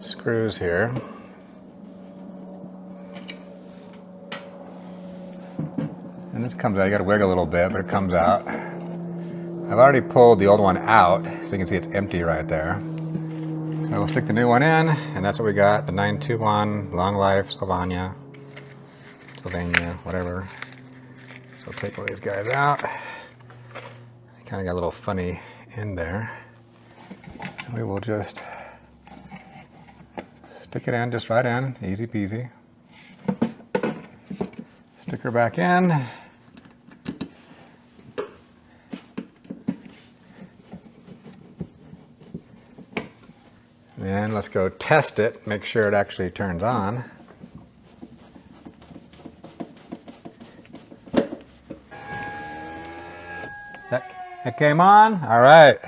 screws here. And this comes out, you gotta wiggle a little bit, but it comes out. I've already pulled the old one out, so you can see it's empty right there. So we'll stick the new one in, and that's what we got, the 921 Long Life SYLVANIA, whatever. So we'll take all these guys out. They kind of got a little funny end there. And we will just stick it in, just right in, easy peasy. Stick her back in. Then let's go test it, make sure it actually turns on. That came on? All right.